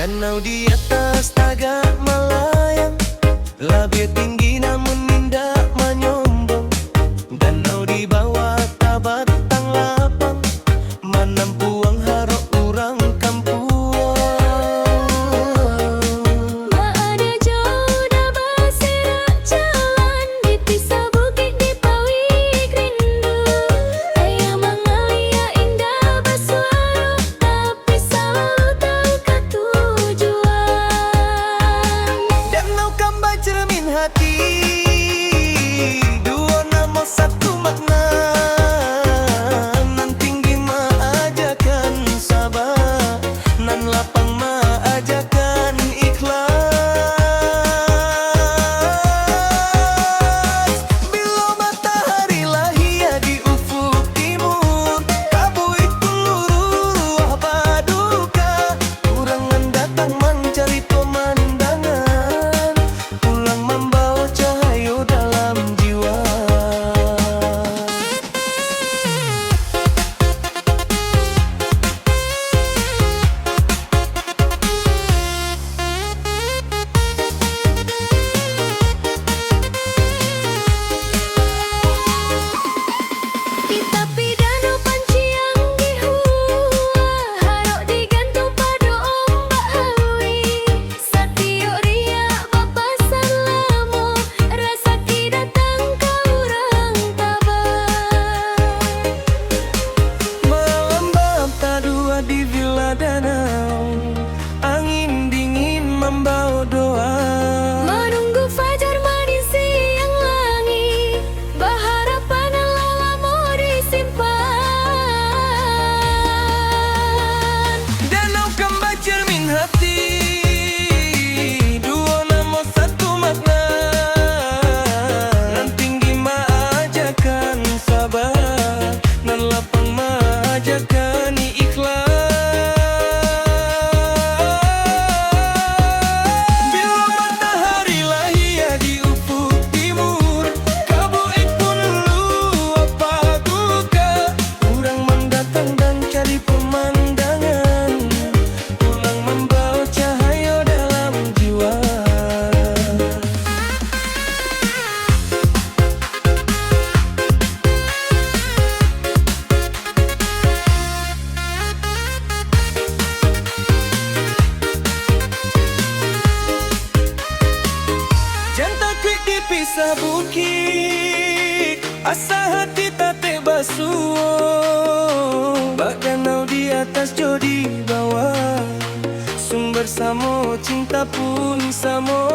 Danau di atas tagak melayang, labir tinggi namun indah menyombong. Danau di bawah tabatang lapang, menampuang harok urang kampuang. Maada jauh dah berserak jalan, dipisah bukit di pawik rindu. Ayah mengalia indah bersuara, tapi selalu tahu ke tujuan. Danau Kamba cermin hati, dua nama satu makna. Nan tinggi maajakan sabar, nan lapang maajakan ikhlas. Bila matahari lahir di ufuk timur, kabuik peluru ruah paduka. Kurangan datang mencari pemandangan, pulang membawa cahaya dalam jiwa. Di tepi danau panci yang dihua, harok digantung pada ombak hawi. Satiuk riak papasan lamo, rasaki datang ke urang tabah. Malam bata dua di villa danau, angin dingin membawa doa. Menunggu fajar manis siang langit, berharapan lelamo disimpan. Danau Kamba cermin hati, dua nama satu makna. Nan tinggi maajakan sabar, nan lapang maajakan ikhlas. Bila matahari lahir di ufuk timur, kabuik pun luap paduka. Urang mendatang dan cari pemandangan, pulang membawa cahaya dalam jiwa. Jantan kuik dipisah bukit, asa hati tak basuh. Bak danau di atas jo di bawah, sumber samo cinta pun samo.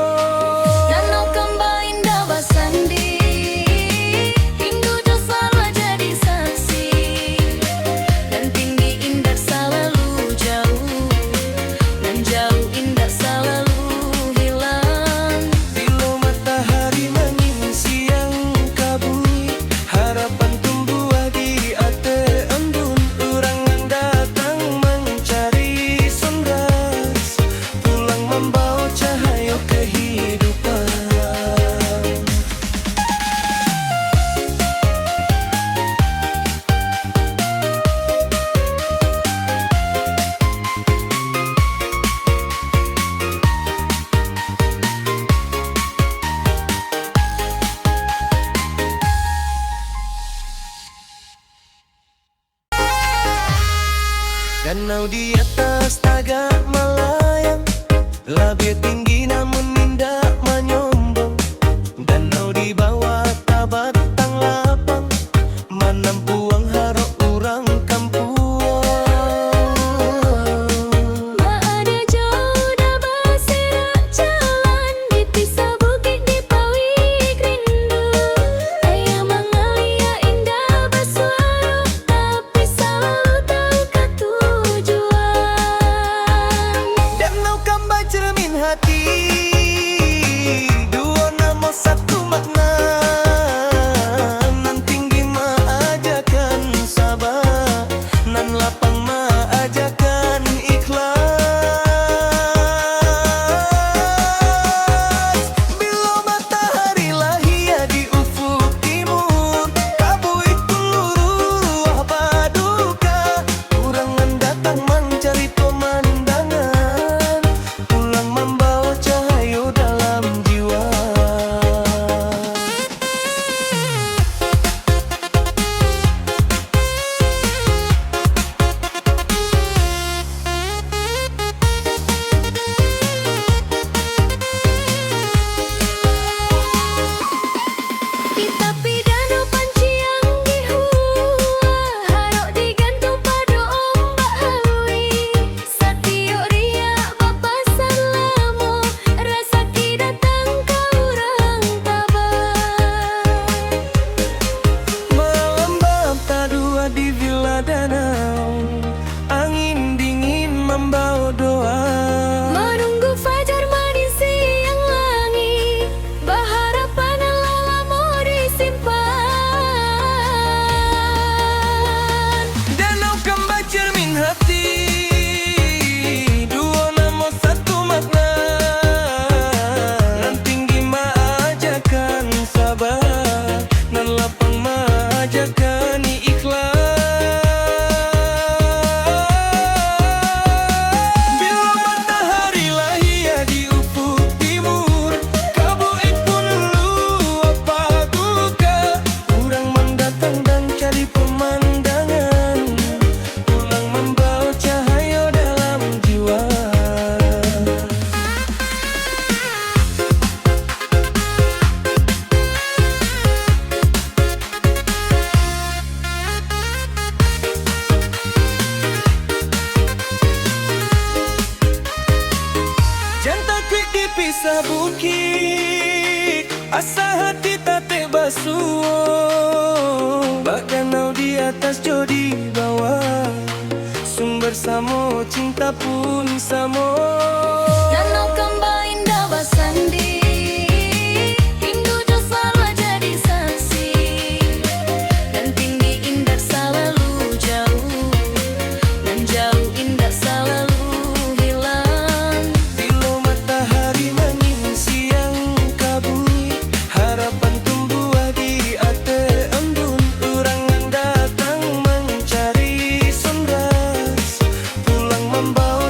Danau Kamba indah bersandi, rindu tu selalu jadi saksi. Dan tinggi indah selalu jauh, dan jauh indah selalu hilang. Bila matahari menyiang kabut, harapan tumbuh di atas embun. Urangan datang mencari sundas, pulang membawa cahaya kehidupan. Danau di atas tagak melayang, labir tinggi namun indah menyombong. Danau di bawah tabatang lapang, menampuang harok urang kampuang. Maada jauh dah berserak jalan, dipisah bukit di pawik rindu. Ayah mengalia indah bersuara, tapi selalu tahu ke tujuan. Danau Kamba cermin hati, sabukit asa hati tate basuh. Bak danau di atas jo di bawah, sumber samo cinta pun samo. Danau Kamba indah basandi, rindu jo selalu jadi saksi. Dan tinggi indah selalu jauh, dan jauh indah selalu hilang. Bila matahari menyiang kabut, harapan tumbuh di ate embun. Orang yang datang mencari sondas, pulang membawa